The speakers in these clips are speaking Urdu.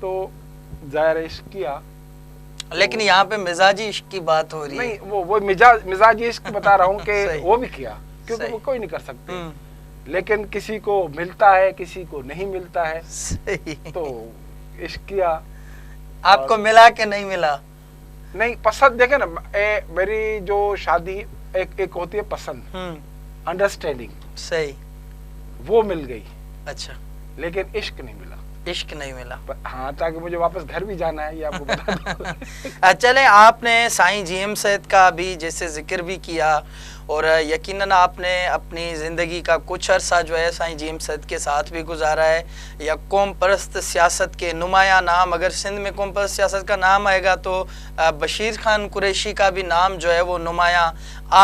تو ظاہر عشق کیا. لیکن یہاں پہ مزاجی عشق کی بات ہو رہی ہے. نہیں وہ مزاجی عشق بتا رہا ہوں کہ وہ بھی کیا, کیونکہ وہ کوئی نہیں کر سکتے, لیکن کسی کو ملتا ہے کسی کو نہیں ملتا ہے. تو عشق کیا. آپ کو ملا کہ نہیں ملا؟ نہیں, پسند دیکھیں نا, میری جو شادی ایک ہوتی ہے پسند, انڈرسٹینڈنگ, صحیح, وہ مل گئی. اچھا, لیکن عشق نہیں ملا. عشق نہیں ملا. ہاں, تاکہ مجھے واپس گھر بھی جانا ہے, یہ آپ کو بتا دوں. چلیں, آپ نے سائیں جی ایم سید کا بھی جیسے ذکر بھی کیا, اور یقیناً آپ نے اپنی زندگی کا کچھ عرصہ جو ہے سائیں جی ایم سید کے ساتھ بھی گزارا ہے. یا قوم پرست سیاست کے نمایاں نام, اگر سندھ میں قوم پرست سیاست کا نام آئے گا تو بشیر خان قریشی کا بھی نام جو ہے وہ نمایاں,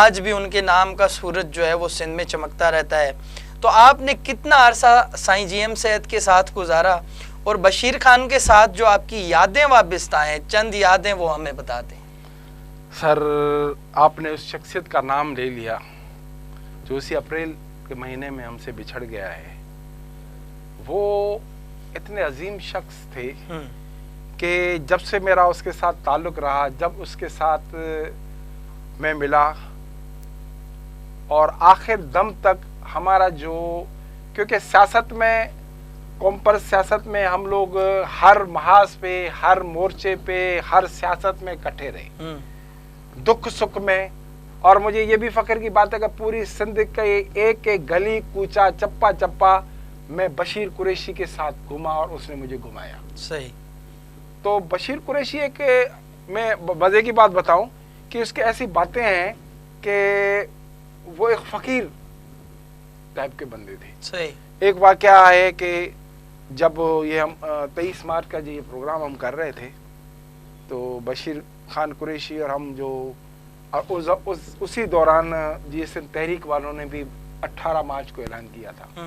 آج بھی ان کے نام کا سورج جو ہے وہ سندھ میں چمکتا رہتا ہے. تو آپ نے کتنا عرصہ سائیں جی ایم سید کے ساتھ گزارا, اور بشیر خان کے ساتھ جو آپ کی یادیں وابستہ ہیں, چند یادیں وہ ہمیں بتا دیں. سر, آپ نے اس شخصیت کا نام لے لیا جو اسی اپریل کے مہینے میں ہم سے بچھڑ گیا ہے. وہ اتنے عظیم شخص تھے کہ جب سے میرا اس کے ساتھ تعلق رہا, جب اس کے ساتھ میں ملا, اور آخر دم تک ہمارا جو, کیونکہ سیاست میں, قوم پر سیاست میں ہم لوگ ہر محاذ پہ, ہر مورچے پہ, ہر سیاست میں اکٹھے رہے, دکھ سکھ میں. اور مجھے یہ بھی فخر کی بات ہے کہ پوری سندھ کے ایک ایک گلی کوچا چپا چپا میں بشیر قریشی کے ساتھ گھوما, اور اس نے مجھے گھمایا. صحیح. تو بشیر قریشی ایک, میں مزے کی بات بتاؤں کہ اس کے ایسی باتیں ہیں کہ وہ ایک فقیر ٹائپ کے بندے تھے. صحیح. ایک واقعہ ہے کہ جب یہ ہم 23 مارچ کا جو یہ پروگرام ہم کر رہے تھے, تو بشیر خان قریشی اور ہم جو, اسی دوران جی سندھ تحریک والوں نے بھی 18 مارچ کو اعلان کیا تھا.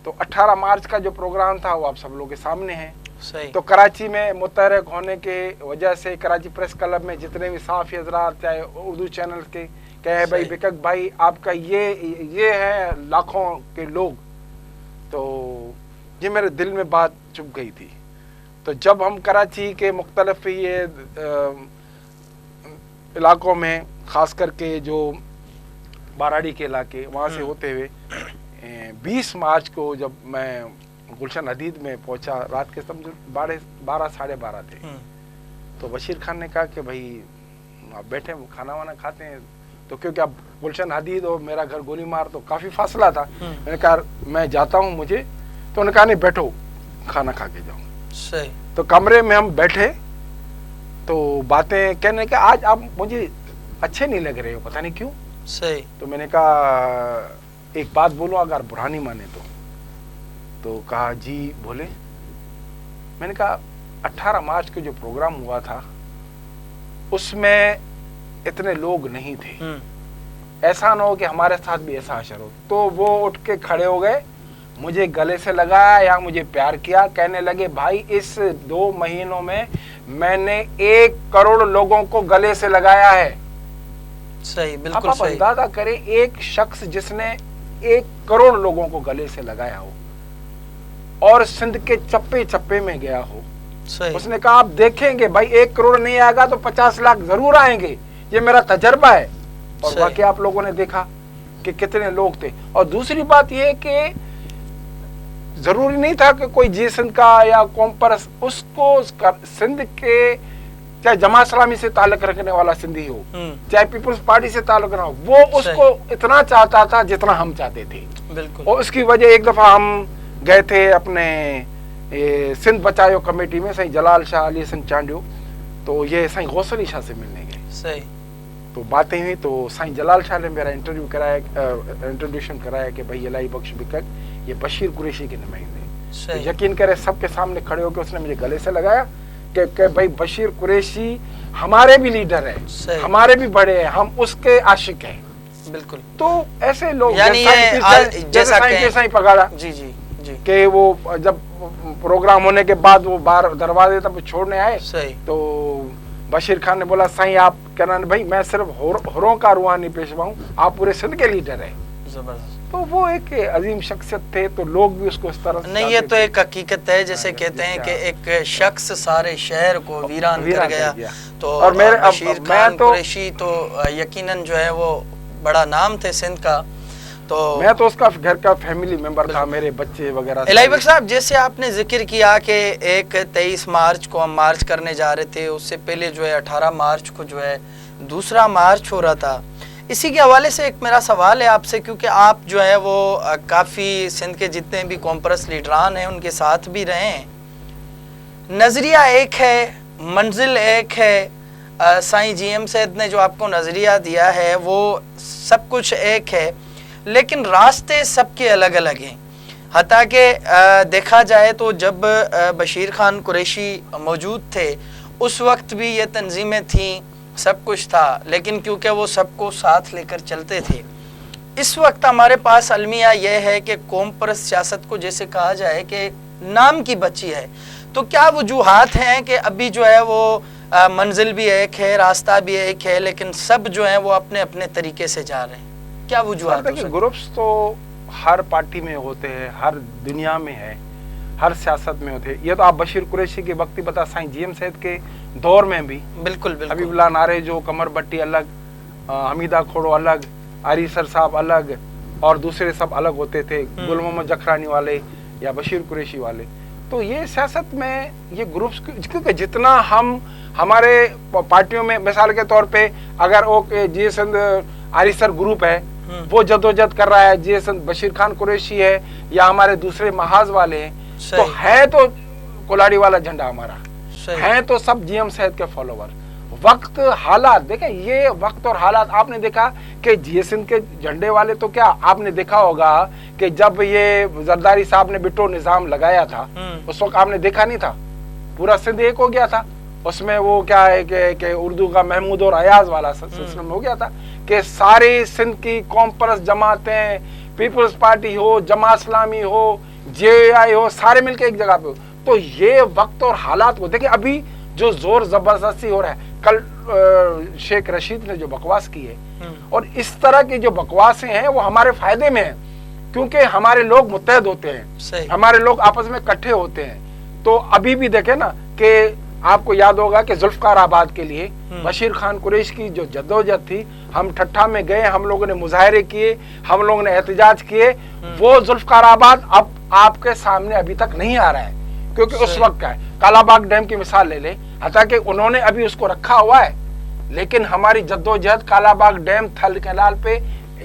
تو 18 مارچ کا جو پروگرام تھا وہ آپ سب لوگوں کے سامنے ہے. تو کراچی میں متحرک ہونے کے وجہ سے کراچی پریس کلب میں جتنے بھی صحافی حضرات, چاہے اردو چینل کے, کہے بھائی بکک بھائی آپ کا یہ ہے لاکھوں کے لوگ, تو یہ میرے دل میں بات چپ گئی تھی. تو جب ہم کراچی کے مختلف یہ علاقوں میں, خاص کر کے جو باراڑی کے علاقے, وہاں سے ہوتے ہوئے 20 مارچ کو جب میں گلشن حدید میں پہنچا, رات کے 12 ساڑھے 12 تھے, تو بشیر خان نے کہا کہ بھائی آپ بیٹھے, کھانا وانا کھاتے ہیں. تو کیونکہ اب گلشن حدید اور میرا گھر گولی مار تو کافی فاصلہ تھا, میں نے کہا میں جاتا ہوں مجھے. تو انہوں نے کہا نہیں بیٹھو, کھانا کھا کے جاؤں. صحیح. تو کمرے میں ہم بیٹھے, تو باتیں کہنے کہ آج آپ مجھے اچھے نہیں لگ رہے ہو, پتہ نہیں کیوں. صحیح. تو میں نے کہا ایک بات بولو, اگر برا نہیں مانے تو کہا جی بولے. میں نے کہا 18 مارچ کو جو پروگرام ہوا تھا اس میں اتنے لوگ نہیں تھے, ایسا نہ ہو کہ ہمارے ساتھ بھی ایسا حشر ہو. تو وہ اٹھ کے کھڑے ہو گئے, مجھے گلے سے لگایا یا مجھے پیار کیا, کہنے لگے بھائی اس 2 مہینوں میں نے 1 کروڑ لوگوں کو گلے سے لگایا ہے. صحیح, بالکل آپ صحیح. اندازہ کریں, ایک شخص جس نے 1 کروڑ لوگوں کو گلے سے لگایا ہو اور سندھ کے چپے چپے میں گیا ہو. صحیح. اس نے کہا آپ دیکھیں گے بھائی 1 کروڑ نہیں آئے گا تو 50 لاکھ ضرور آئیں گے, یہ میرا تجربہ ہے. اور واقعی آپ لوگوں نے دیکھا کہ کتنے لوگ تھے. اور دوسری بات یہ کہ ضروری نہیں تھا کہ کوئی جی سندھ کا یا قوم پرست, اس کو سندھ کے چاہے جماعت اسلامی سے تعلق رکھنے والا سندھی ہو, چاہے پیپلز پارٹی سے تعلق نہ ہو, وہ اس کو اتنا چاہتا تھا جتنا ہم چاہتے تھے. بالکل. اور اس کی وجہ, ایک دفعہ ہم گئے تھے اپنے سندھ بچایو کمیٹی میں, سائیں جلال شاہ علی حسن چانڈیو, تو یہ سائیں غوث علی شاہ سے ملنے گئے. صحیح. تو باتیں ہوئی, تو سائیں جلال شاہ نے میرا انٹروڈیوشن کرایا کہ بھائی الہی بخش بکک یہ بشیر قریشی کے نمائندے. تو یقین کرے سب کے سامنے کھڑے ہو کے اس نے مجھے گلے سے لگایا کہ بھائی بشیر قریشی ہمارے بھی لیڈر ہے, ہمارے بھی بڑے ہیں, ہم اس کے عاشق ہیں. بالکل. تو ایسے لوگ یعنی جیسے سائیں پگاڑا, جی جی جی, کہ وہ جب پروگرام ہونے کے بعد وہ باہر دروازے تک چھوڑنے آئے, تو بشیر خان نے بولا سائیں آپ کہنا بھائی میں صرف ہروں کا روحانی پیشوا ہوں, آپ پورے سندھ کے لیڈر ہیں. زبردست. تو وہ ایک عظیم شخصیت تھے, تو لوگ بھی اس کو اس طرح سے نہیں, یہ تو ایک حقیقت ہے, جیسے کہتے ہیں کہ ایک شخص سارے شہر کو ویران کر گیا. تو اور بشیر خان قریشی تو یقیناً جو ہے وہ بڑا نام تھے سندھ کا. تو میں تو اس کا گھر کا فیملی ممبر تھا, میرے بچے وغیرہ. الہی بخش صاحب, جیسے آپ نے ذکر کیا کہ ایک 23 مارچ کو ہم مارچ کرنے جا رہے تھے, اس سے پہلے جو ہے 18 مارچ کو جو ہے دوسرا مارچ ہو رہا تھا. اسی کے حوالے سے ایک میرا سوال ہے آپ سے, کیونکہ آپ جو ہے وہ کافی سندھ کے جتنے بھی کانفرنس لیڈران ہیں ان کے ساتھ بھی رہے ہیں. نظریہ ایک ہے, منزل ایک ہے, سائیں جی ایم سید نے جو آپ کو نظریہ دیا ہے وہ سب کچھ ایک ہے, لیکن راستے سب کے الگ الگ ہیں. حتیٰ کہ دیکھا جائے تو جب بشیر خان قریشی موجود تھے اس وقت بھی یہ تنظیمیں تھیں, سب کچھ تھا, لیکن کیونکہ وہ سب کو ساتھ لے کر چلتے تھے. اس وقت ہمارے پاس المیہ یہ ہے کہ قوم پرست سیاست کو جیسے کہا جائے کہ نام کی بچی ہے, تو کیا وجوہات ہیں کہ ابھی جو ہے وہ منزل بھی ایک ہے, راستہ بھی ایک ہے, لیکن سب جو ہیں وہ اپنے اپنے طریقے سے جا رہے ہیں؟ کیا وجوہات ہیں؟ گروپس تو ہر پارٹی میں ہوتے ہیں, ہر دنیا میں ہے, ہر سیاست میں ہوتے ہیں. یہ تو آپ بشیر قریشی کے وقت ہی بتا, سائیں جی ایم سید کے دور میں بھی بالکل حبیب اللہ نارے جو, قمر بٹی الگ, حمیدہ کھوڑو الگ, آری سر صاحب الگ, اور دوسرے سب الگ ہوتے تھے, گل محمد جکرانی والے یا بشیر قریشی والے. تو یہ سیاست میں یہ گروپس, کیونکہ جتنا ہم ہمارے پارٹیوں میں مثال کے طور پہ اگر وہ جی سندھ آری سر گروپ ہے وہ جدوجہد کر رہا ہے, جی سندھ بشیر خان قریشی ہے یا ہمارے دوسرے محاذ والے ہیں, تو ہے تو کولاڑی والا جھنڈا ہمارا, ہیں تو سب جی ایم سید کے فالوور. وقت حالات دیکھیں, یہ وقت اور حالات آپ نے دیکھا کہ جی سندھ کے جھنڈے والے تو کیا آپ نے دیکھا ہوگا کہ جب یہ زرداری صاحب نے بٹو نظام لگایا تھا اس وقت آپ نے دیکھا نہیں تھا, پورا سندھ ایک ہو گیا تھا. اس میں وہ کیا ہے کہ اردو کا محمود اور ایاز والا سسٹم ہو گیا تھا کہ ساری سندھ کی قوم پرست جماعتیں, پیپلز پارٹی ہو, جماعت اسلامی ہو, جے اے آئی ہو, سارے مل کے ایک جگہ پہ ہو. تو یہ وقت اور حالات کو دیکھیں, ابھی جو زور زبردستی ہو رہا ہے, کل شیخ رشید نے جو بکواس کی ہے, اور اس طرح کی جو بکواسیں ہیں وہ ہمارے فائدے میں ہیں, کیونکہ ہمارے لوگ متحد ہوتے ہیں, ہمارے لوگ آپس میں اکٹھے ہوتے ہیں. تو ابھی بھی دیکھیں نا کہ آپ کو یاد ہوگا کہ ذوالفقار آباد کے لیے بشیر خان قریش کی جو جدوجہد تھی, ہم ٹھٹھا میں گئے, ہم لوگوں نے مظاہرے کیے, ہم لوگوں نے احتجاج کیے, وہ ذوالفقار آباد اب آپ کے سامنے ابھی تک نہیں آ رہا ہے, کیونکہ اس وقت کا ہے. کالا باغ ڈیم کی مثال لے لیں, حتیٰ کہ انہوں نے ابھی اس کو رکھا ہوا ہے, لیکن ہماری جدوجہد کالا باغ ڈیم تھل کنال پہ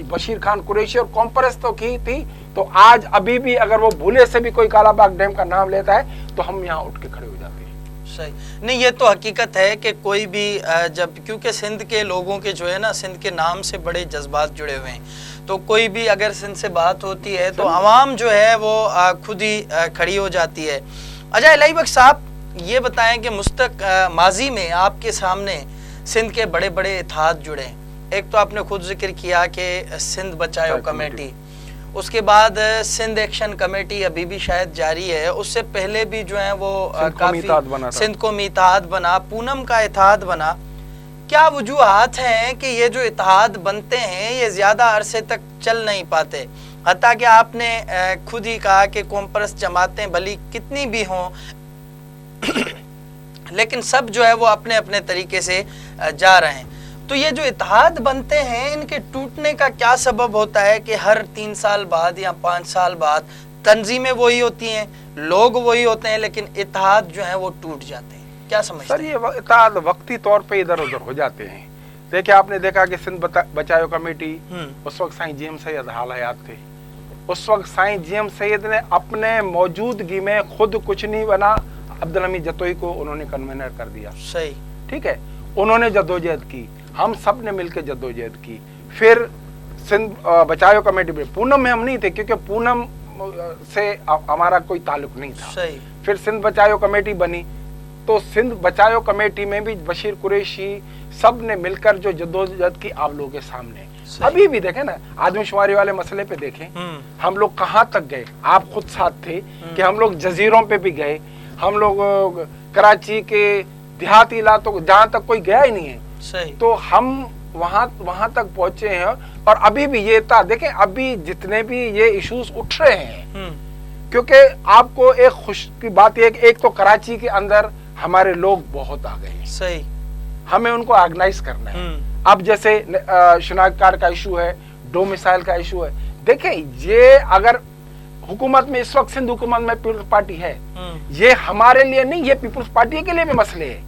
بشیر خان قریشی اور قوم پرست تو کی تھی, تو آج ابھی بھی اگر وہ بھولے سے بھی کوئی کالا باغ ڈیم کا نام لیتا ہے تو ہم یہاں اٹھ کے کھڑے ہو جاتے ہیں. صحیح نہیں, یہ تو حقیقت ہے کہ کوئی بھی جب, کیونکہ سندھ کے لوگوں کے جو ہے نا سندھ کے نام سے بڑے جذبات جڑے ہوئے ہیں, تو کوئی بھی اگر سندھ سے بات ہوتی ہے تو عوام جو ہے وہ خود ہی کھڑی ہو جاتی ہے. اچھا الہی بخش صاحب, یہ بتائیں کہ ماضی میں آپ کے سامنے سندھ کے بڑے بڑے اتحاد جڑے ہیں. ایک تو آپ نے خود ذکر کیا کہ سندھ بچائو کمیٹی, اس کے بعد سندھ ایکشن کمیٹی ابھی بھی شاید جاری ہے, اس سے پہلے بھی جو ہیں وہ کافی سندھ قومی اتحاد بنا, پونم کا اتحاد بنا. کیا وجوہات ہیں کہ یہ جو اتحاد بنتے ہیں یہ زیادہ عرصے تک چل نہیں پاتے؟ حتیٰ کہ آپ نے خود ہی کہا کہ قوم پرست جماعتیں بھلی کتنی بھی ہوں لیکن سب جو ہے وہ اپنے اپنے طریقے سے جا رہے ہیں. تو یہ جو اتحاد بنتے ہیں ان کے ٹوٹنے کا کیا سبب ہوتا ہے کہ ہر 3 سال بعد یا 5 سال بعد تنظیمیں وہی ہوتی ہیں, لوگ وہی ہوتے ہیں, لیکن اتحاد جو ہیں وہ ٹوٹ جاتے ہیں؟ کیا سمجھتے ہیں؟ سر یہ اتحاد وقتی طور پہ ادھر ادھر ہو جاتے ہیں. دیکھیں آپ نے دیکھا کہ سندھ بچائو کمیٹی, اس وقت سائیں جی ایم سید حال حیات تھے, اس وقت سائیں جی ایم سید نے اپنے موجودگی میں خود کچھ نہیں بنا, عبدالحمید جتوئی کو انہوں نے کنوینر کر دیا. صحیح, ٹھیک ہے, انہوں نے جدوجہد کی, ہم سب نے مل کے جدوجہد کی. پھر سندھ بچائو کمیٹی میں پونم میں ہم نہیں تھے کیونکہ پونم سے ہمارا کوئی تعلق نہیں تھا. صحیح. پھر سندھ بچائو کمیٹی بنی, تو سندھ بچائو کمیٹی میں بھی بشیر قریشی سب نے مل کر جو جدوجہد کی آپ لوگوں کے سامنے. ابھی بھی دیکھیں نا آدم شماری والے مسئلے پہ دیکھیں ہم لوگ کہاں تک گئے, آپ خود ساتھ تھے کہ ہم لوگ جزیروں پہ بھی گئے, ہم لوگ کراچی کے دیہاتی علاقوں جہاں تک کوئی گیا ہی نہیں ہے صحیح. تو ہم وہاں تک پہنچے ہیں. اور ابھی بھی یہ تھا, دیکھیں ابھی جتنے بھی یہ ایشوز اٹھ رہے ہیں, کیونکہ آپ کو ایک خوش کی بات یہ کہ ایک تو کراچی کے اندر ہمارے لوگ بہت آ گئے ہیں. صحیح. ہمیں ان کو آرگنائز کرنا ہے. اب جیسے شناخت کارڈ کا ایشو ہے, ڈومیسائل کا ایشو ہے. دیکھیں یہ اگر حکومت میں اس وقت سندھ حکومت میں پیپلز پارٹی ہے, یہ ہمارے لیے نہیں, یہ پیپلز پارٹی کے لیے بھی مسئلے ہے.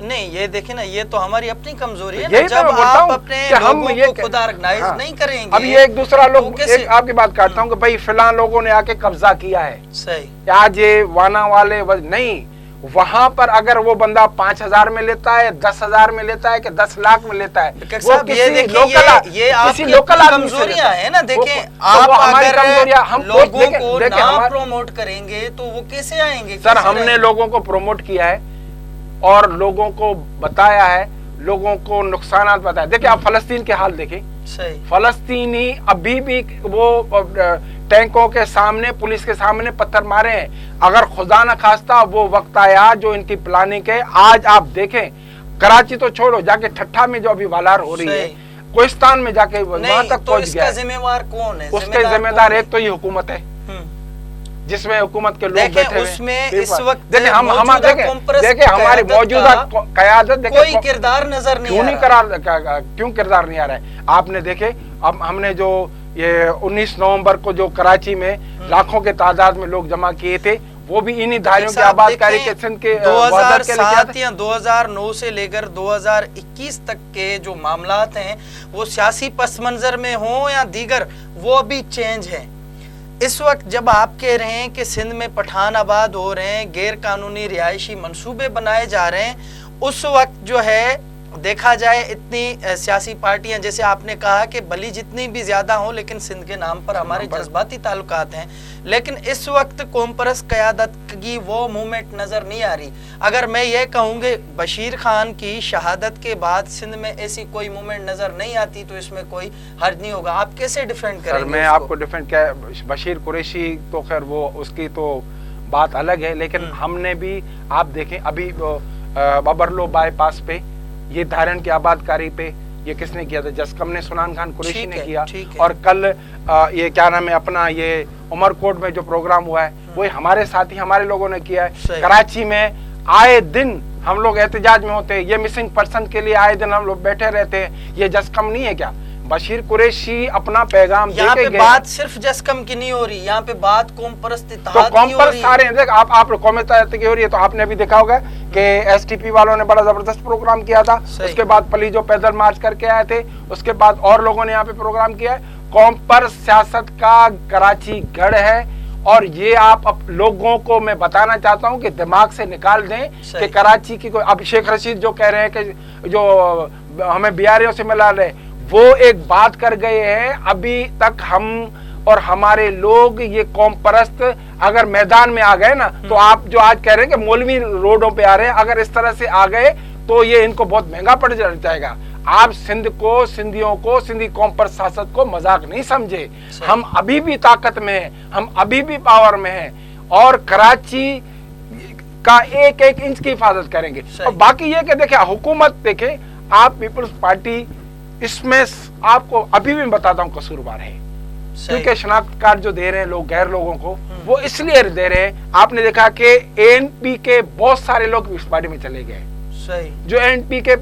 نہیں یہ دیکھیں نا, یہ تو ہماری اپنی کمزوری ہے یہی نا, تو جب میں بولتا آپ ہوں اپنے کہ ہم لوگوں یہ کو خود آرگنائز نہیں کریں گے. اب یہ ایک دوسرا لوگ, تو کیسے؟ ایک آپ کی بات کرتا ہوں کہ بھائی فلاں لوگوں نے آ کے قبضہ کیا ہے, صحیح, آج یہ وانا والے نہیں, وہاں پر اگر وہ بندہ 5,000 میں لیتا ہے, 10,000 میں لیتا ہے, کہ 10 لاکھ میں لیتا ہے, وہ یہ آپ کی کمزوریاں ہیں نا. دیکھیں آپ اگر لوگوں کو نہ پروموٹ کریں گے تو وہ کیسے آئیں گے؟ سر ہم نے لوگوں کو پروموٹ کیا ہے اور لوگوں کو بتایا ہے, لوگوں کو نقصانات بتایا. دیکھیں آپ فلسطین کے حال دیکھیں, فلسطینی ابھی بھی وہ ٹینکوں کے سامنے, پولیس کے سامنے پتھر مارے ہیں. اگر خدا نہ خواستہ وہ وقت آیا جو ان کی پلاننگ ہے, آج آپ دیکھیں کراچی تو چھوڑو, جا کے ٹھٹھا میں جو ابھی والار ہو رہی ہے, کوہستان میں جا کے وہاں تک پہنچ گیا. ذمہ دار کون ہے؟ اس کے ذمہ دار ایک تو یہ حکومت ہے, جس میں حکومت کے لوگ بیٹھے اس میں اس وقت دیکھیں ہماری موجودہ قیادت کوئی کردار نظر کیوں کردار نہیں آ رہا ہے. آپ نے دیکھے اب ہم نے جو یہ 19 نومبر کو جو کراچی میں لاکھوں کے تعداد میں لوگ جمع کیے تھے, وہ بھی انہی دھاریوں کی آباد کاری کے سندھ کے 2007 یا 2009 سے لے کر 2021 تک کے جو معاملات ہیں وہ سیاسی پس منظر میں ہوں یا دیگر, وہ بھی چینج ہیں. اس وقت جب آپ کہہ رہے ہیں کہ سندھ میں پٹھان آباد ہو رہے ہیں, غیر قانونی رہائشی منصوبے بنائے جا رہے ہیں, اس وقت جو ہے دیکھا جائے اتنی سیاسی پارٹیاں, جیسے آپ نے کہا کہ بلی جتنی بھی زیادہ ہوں لیکن سندھ کے نام پر ہمارے جذباتی تعلقات ہیں, لیکن اس وقت قوم پرست قیادت کی وہ موومنٹ نظر نہیں آ رہی. اگر میں یہ کہوں گے بشیر خان کی شہادت کے بعد سندھ میں ایسی کوئی موومنٹ نظر نہیں آتی تو اس میں کوئی حرج نہیں ہوگا. آپ کیسے ڈیفینڈ کریں گے؟ میں آپ کو ڈیفینڈ کیا, بشیر قریشی تو خیر وہ اس کی تو بات الگ ہے, لیکن ہم نے بھی آپ دیکھیں ابھی ببرلو بائی پاس پہ یہ دھارن کی آباد کاری پہ یہ کس نے کیا تھا؟ جسکم نے, سنان خان قریشی نے کیا. اور کل یہ کیا نام ہے اپنا, یہ عمر کوٹ میں جو پروگرام ہوا ہے وہ ہمارے ساتھی ہمارے لوگوں نے کیا ہے. کراچی میں آئے دن ہم لوگ احتجاج میں ہوتے ہیں, یہ مسنگ پرسن کے لیے آئے دن ہم لوگ بیٹھے رہتے ہیں. یہ جسکم نہیں ہے کیا؟ بشیر قریشی اپنا پیغام دے کے گئے. یہاں پہ بات صرف جسکم کی نہیں ہو رہی, یہاں پہ بات قوم پرست اتحاد کی ہو رہی ہے. تو قوم پرست سارے ہیں, دیکھ آپ قوم اتحاد کی ہو رہی ہے. تو آپ نے بھی دیکھا ہوگا کہ ایس ٹی پی والوں نے بڑا زبردست پروگرام کیا تھا, اس کے بعد پلی جو پیدل مارچ کر کے آئے تھے, اس کے بعد اور لوگوں نے یہاں پہ پروگرام کیا ہے. قوم پرست سیاست کا کراچی گڑھ ہے, اور یہ آپ لوگوں کو میں بتانا چاہتا ہوں کہ دماغ سے نکال دیں کہ کراچی کی کوئی, اب شیخ رشید جو کہہ رہے ہیں کہ جو ہمیں بیاریوں سے ملا رہے, وہ ایک بات کر گئے ہیں. ابھی تک ہم اور ہمارے لوگ یہ قوم پرست اگر میدان میں آ گئے نا, تو آپ جو آج کہہ رہے ہیں کہ مولوی روڈوں پہ آ رہے ہیں, اگر اس طرح سے آ گئے تو یہ ان کو بہت مہنگا پڑ جائے گا. آپ سندھ کو, سندھیوں کو, سندھی قوم پرست سیاست کو مذاق نہیں سمجھے. ہم ابھی بھی طاقت میں ہیں, ہم ابھی بھی پاور میں ہیں, اور کراچی کا ایک ایک انچ کی حفاظت کریں گے. اور باقی یہ کہ دیکھیں حکومت, دیکھیں آپ پیپلز پارٹی اس میں آپ کو ابھی بھی بتاتا ہوں قصوروار ہے, کیونکہ شناخت کارڈ جو دے رہے ہیں لوگ غیر لوگوں کو, وہ اس لیے دے رہے ہیں. آپ نے دیکھا کہ این پی کے بہت سارے لوگ اس پارٹی میں چلے گئے, جو این پی کے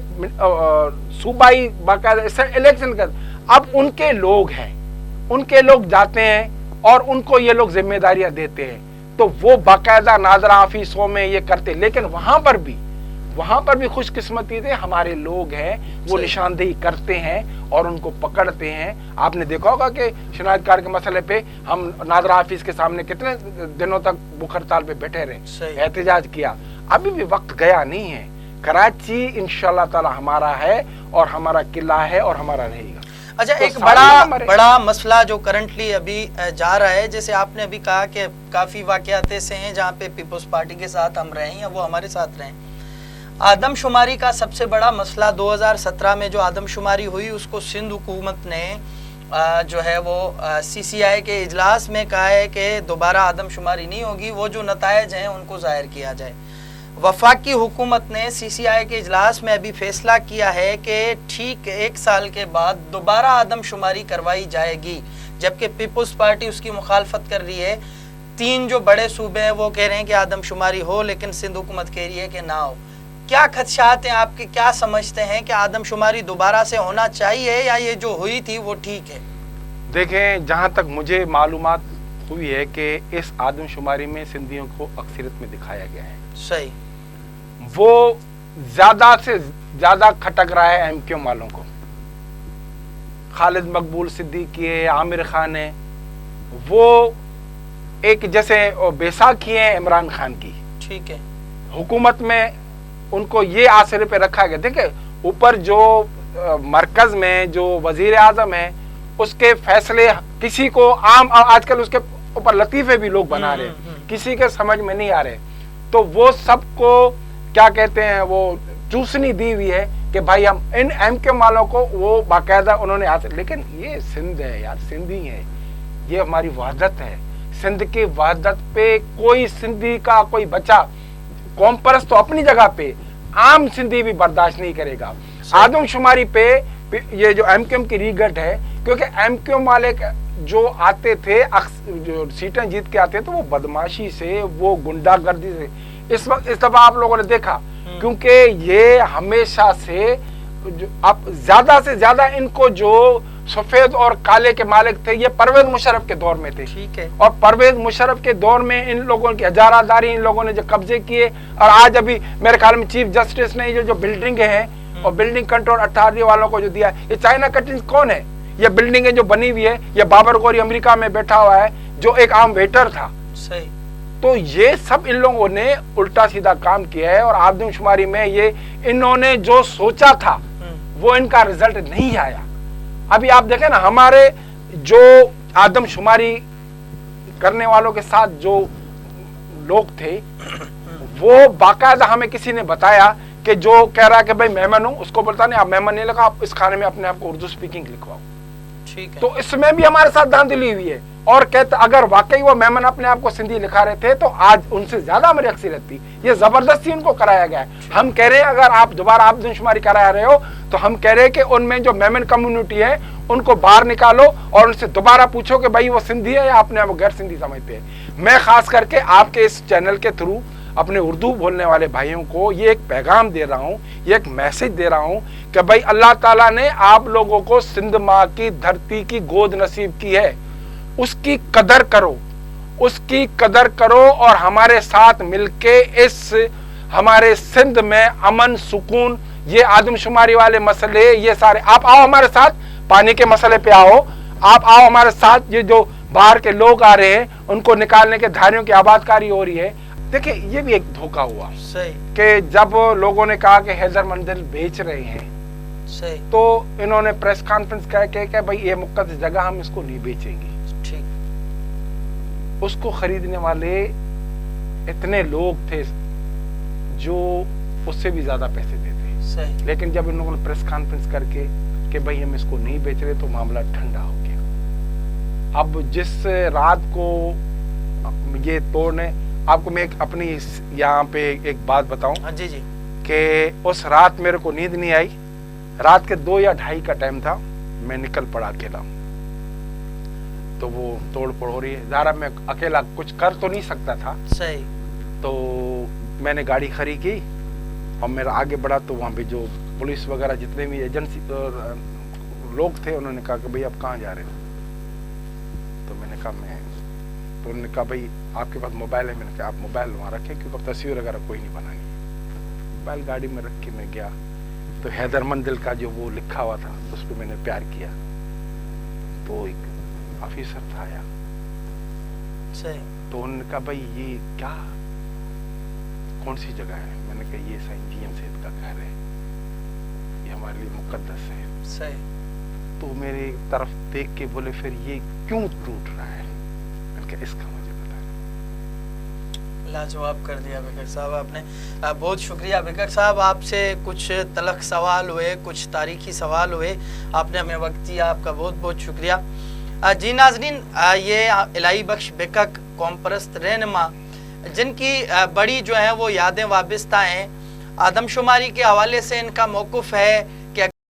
صوبائی باقاعدہ الیکشن کر, اب ان کے لوگ ہیں, ان کے لوگ جاتے ہیں اور ان کو یہ لوگ ذمہ داریاں دیتے ہیں, تو وہ باقاعدہ ناظرہ آفیسوں میں یہ کرتے. لیکن وہاں پر بھی خوش قسمتی تھے, ہمارے لوگ ہیں وہ نشاندہی کرتے ہیں اور ان کو پکڑتے ہیں. آپ نے دیکھا ہوگا کہ شناخت کارڈ کے مسئلے پہ ہم ناظرہ آفس کے سامنے کتنے دنوں تک بھوک ہڑتال پہ بیٹھے رہے, احتجاج کیا. ابھی بھی وقت گیا نہیں ہے. کراچی انشاءاللہ تعالی ہمارا ہے, اور ہمارا قلعہ ہے, اور ہمارا رہے گا. اچھا, ایک بڑا مسئلہ جو کرنٹلی ابھی جا رہا ہے, جیسے آپ نے ابھی کہا کہ کافی واقعات ایسے ہیں جہاں پہ پیپلز پارٹی کے ساتھ ہم رہیں یا وہ ہمارے ساتھ رہیں. آدم شماری کا سب سے بڑا مسئلہ 2017 میں جو آدم شماری ہوئی, اس کو سندھ حکومت نے جو ہے وہ سی سی آئی کے اجلاس میں کہا ہے کہ دوبارہ آدم شماری نہیں ہوگی, وہ جو نتائج ہیں ان کو ظاہر کیا جائے. وفاقی حکومت نے سی سی آئی کے اجلاس میں ابھی فیصلہ کیا ہے کہ ٹھیک 1 سال کے بعد دوبارہ آدم شماری کروائی جائے گی، جبکہ پیپلز پارٹی اس کی مخالفت کر رہی ہے۔ 3 جو بڑے صوبے ہیں وہ کہہ رہے ہیں کہ آدم شماری ہو، لیکن سندھ حکومت کہہ رہی ہے کہ نہ ہو۔ کیا خدشات ہیں آپ کے، کیا سمجھتے ہیں کہ آدم شماری دوبارہ سے ہونا چاہیے یا یہ جو ہوئی تھی وہ ٹھیک ہے؟ دیکھیں، جہاں تک مجھے معلومات ہوئی ہے کہ اس آدم شماری میں سندھیوں کو اکثریت میں دکھایا گیا ہے۔ صحیح۔ وہ زیادہ سے زیادہ کھٹک رہا ہے ایم کیو والوں کو، خالد مقبول صدیقی ہے، عامر خان ہے، وہ ایک جیسے بیساکھی ہیں عمران خان کی، ٹھیک ہے، حکومت میں ان کو یہ آسرے پہ رکھا گیا۔ دیکھیں اوپر جو مرکز میں جو وزیر اعظم ہے اس کے فیصلے کسی کو عام، آج کل اس کے اوپر لطیفے بھی لوگ بنا رہے ہیں، کسی کے سمجھ میں نہیں آ رہے، تو وہ سب کو کیا کہتے ہیں وہ چوسنی دی ہوئی ہے کہ بھائی ہم ان ایم کیو والوں کو وہ باقاعدہ انہوں نے حاصل۔ لیکن یہ سندھ ہے یار، سندھی ہے، یہ ہماری وحدت ہے، سندھ کی وحدت پہ کوئی سندھی کا کوئی بچہ، قوم پرست تو اپنی جگہ پہ، عام سندھی بھی برداشت نہیں کرے گا۔ آدم شماری پہ یہ جو ایم کیو ایم کی ریگٹ ہے، کیونکہ ایم کیو ایم والے جو آتے تھے جو سیٹیں جیت کے آتے تو وہ بدماشی سے، وہ گنڈا گردی سے، اس وقت اس دفعہ آپ لوگوں نے دیکھا، کیونکہ یہ ہمیشہ سے اب زیادہ سے زیادہ ان کو جو سفید اور کالے کے مالک تھے یہ پرویز مشرف کے دور میں تھے، ٹھیک ہے، اور پرویز مشرف کے دور میں ان لوگوں کی اجارہ داری ان لوگوں نے جو قبضے کیے، اور آج ابھی میرے خیال میں چیف جسٹس نے یہ جو بلڈنگیں ہیں اور بلڈنگ کنٹرول اتھارٹی والوں کو جو دیا ہے، یہ چائنا کٹنگ کون ہے؟ یہ بلڈنگیں جو بنی ہوئی ہے، یہ بابر گوری امریکہ میں بیٹھا ہوا ہے جو ایک عام ویٹر تھا۔ صحیح۔ تو یہ سب ان لوگوں نے الٹا سیدھا کام کیا ہے، اور آدم شماری میں یہ انہوں نے جو سوچا تھا وہ ان کا رزلٹ نہیں آیا۔ ابھی آپ دیکھیں نا، ہمارے جو آدم شماری کرنے والوں کے ساتھ جو لوگ تھے وہ باقاعدہ ہمیں کسی نے بتایا کہ جو کہہ رہا ہے کہ بھائی مہمان ہوں، اس کو بولتا نہیں آپ مہمان نہیں لکھا، آپ اس کھانے میں اپنے آپ کو اردو سپیکنگ لکھواؤ، ٹھیک ہے۔ تو اس میں بھی ہمارے ساتھ دھاندلی ہوئی ہے، اور کہتے اگر واقعی وہ مہمان اپنے آپ کو سندھی لکھا رہے تھے تو آج ان سے زیادہ ہماری اکثریت تھی، یہ زبردستی ان کو کرایا گیا ہے۔ ہم کہہ رہے ہیں اگر آپ دوبارہ آدم شماری کرا رہے ہو تو ہم کہہ رہے ہیں کہ ان میں جو مہمان کمیونٹی ہے ان کو باہر نکالو اور ان سے دوبارہ پوچھو کہ بھائی وہ سندھی ہے یا اپنے آپ کو غیر سندھی سمجھتے ہیں۔ میں خاص کر کے آپ کے اس چینل کے تھرو اپنے اردو بولنے والے بھائیوں کو یہ ایک پیغام دے رہا ہوں، یہ ایک میسج دے رہا ہوں کہ بھائی اللہ تعالیٰ نے آپ لوگوں کو سندھ ماں کی دھرتی کی گود نصیب کی ہے، اس کی قدر کرو، اس کی قدر کرو، اور ہمارے ساتھ مل کے اس ہمارے سندھ میں امن سکون، یہ آدم شماری والے مسئلے، یہ سارے آپ آؤ ہمارے ساتھ، پانی کے مسئلے پہ آؤ، آپ آؤ ہمارے ساتھ، یہ جو باہر کے لوگ آ رہے ہیں ان کو نکالنے کے دھاریوں کی آباد کاری ہو رہی ہے۔ دیکھیں یہ بھی ایک دھوکہ ہوا کہ جب لوگوں نے کہا کہ حیدر مندل بیچ رہے ہیں تو انہوں نے پریس کانفرنس کہا کہ بھائی یہ مقدس جگہ ہم اس کو نہیں بیچیں گے، اس کو خریدنے والے اتنے لوگ تھے جو اس سے بھی زیادہ پیسے دیتے، لیکن جب ان لوگوں نے پریس کانفرنس کر کے کہ بھائی ہم اس کو نہیں بیچ رہے تو معاملہ ٹھنڈا ہو گیا۔ اب جس رات کو یہ توڑنے، آپ کو میں اپنی یہاں پہ ایک بات بتاؤں جی جی، کہ اس رات میرے کو نیند نہیں آئی، رات کے 2 یا 2:30 کا ٹائم تھا، میں نکل پڑا اکیلا، تو وہ توڑ پھوڑ ہو رہی ہے، ظاہر میں اکیلا کچھ کر تو نہیں سکتا تھا، صحیح، تو میں نے گاڑی کھڑی کی اور میرا آگے بڑھا تو وہاں پہ جو پولیس وغیرہ جتنے بھی ایجنسی لوگ تھے انہوں نے کہا کہ بھئی آپ کہاں جا رہے ہو؟ تو میں نے کہا تو انہوں نے کہا بھئی آپ کے پاس موبائل ہے؟ میں نے کہا آپ موبائل وہاں رکھیں کیونکہ تصویر وغیرہ کوئی نہیں بنانی، موبائل گاڑی میں رکھ کے میں گیا تو حیدر مندل کا جو وہ لکھا ہوا تھا اس پہ میں نے پیار کیا، تو ایک آفیسر تھا آیا، تو انہوں نے کہا بھئی یہ کیا کون سی جگہ ہے؟ میں نے کہا یہ سائن جی ایم سید کا گھر ہے، یہ ہمارے لیے مقدس ہے۔ تو میرے طرف دیکھ کے بولے پھر یہ کیوں ٹوٹ رہا ہے؟ میں نے کہا اس کا مجھے بتا۔ لاجواب کر دیا بیکر صاحب آپ نے، بہت شکریہ بیکر صاحب، آپ سے کچھ تلخ سوال ہوئے، کچھ تاریخی سوال ہوئے، آپ نے ہمیں وقت دیا، آپ کا بہت بہت شکریہ۔ جی ناظرین، یہ الہی بخش بیکک قوم پرست رہنما جن کی بڑی جو ہیں وہ یادیں وابستہ ہیں. آدم شماری کے حوالے سے ان کا موقف ہے